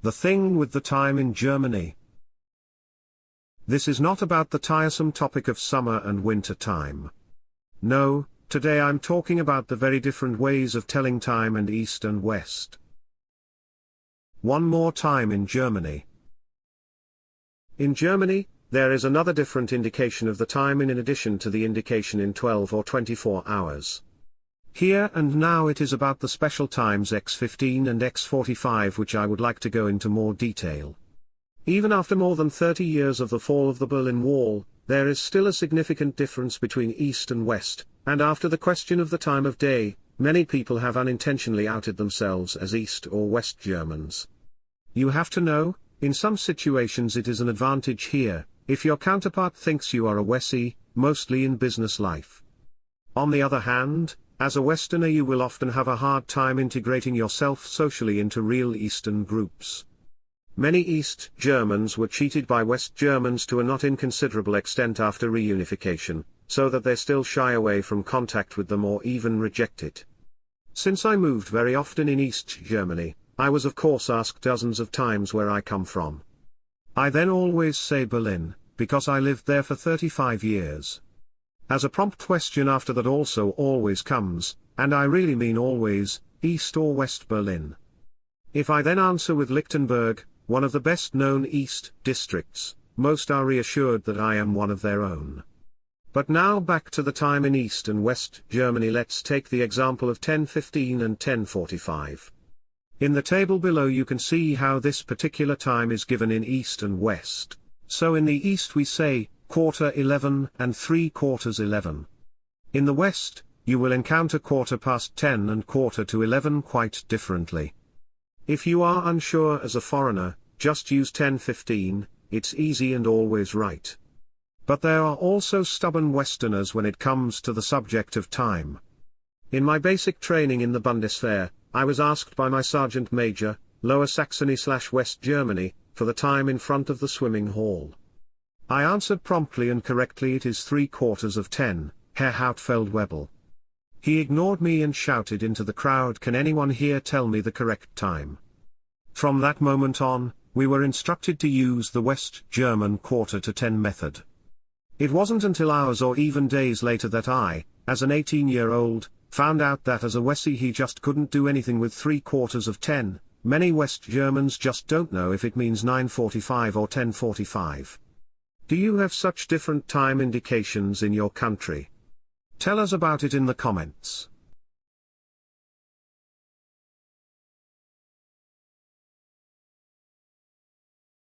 The thing with the time in Germany. This is not about the tiresome topic of summer and winter time. No, today I'm talking about the very different ways of telling time in East and West. One more time in Germany. In Germany, there is another different indication of the time in addition to the indication in 12 or 24 hours. Here and now it is about the special times X15 and X45 which I would like to go into more detail. Even after more than 30 years of the fall of the Berlin Wall, there is still a significant difference between East and West, and after the question of the time of day, many people have unintentionally outed themselves as East or West Germans. You have to know, in some situations it is an advantage here, if your counterpart thinks you are a Wessie, mostly in business life. On the other hand, as a Westerner you will often have a hard time integrating yourself socially into real Eastern groups. Many East Germans were cheated by West Germans to a not inconsiderable extent after reunification, so that they still shy away from contact with them or even reject it. Since I moved very often in East Germany, I was of course asked dozens of times where I come from. I then always say Berlin, because I lived there for 35 years. As a prompt question after that also always comes, and I really mean always, East or West Berlin. If I then answer with Lichtenberg, one of the best known East districts, most are reassured that I am one of their own. But now back to the time in East and West Germany. Let's take the example of 10:15 and 10:45. In the table below you can see how this particular time is given in East and West. So in the East we say, 11:15 and 11:75. In the West, you will encounter 10:15 and 10:45 quite differently. If you are unsure as a foreigner, just use 10:15, it's easy and always right. But there are also stubborn Westerners when it comes to the subject of time. In my basic training in the Bundeswehr, I was asked by my sergeant major, Lower Saxony/West Germany, for the time in front of the swimming hall. I answered promptly and correctly, it is 10:15, Herr Hauptfeldwebel. He ignored me and shouted into the crowd, can anyone here tell me the correct time? From that moment on, we were instructed to use the West German 10:15 method. It wasn't until hours or even days later that I, as an 18-year-old, found out that as a Wessie he just couldn't do anything with 10:15. Many West Germans just don't know if it means 9:45 or 10:45. Do you have such different time indications in your country? Tell us about it in the comments.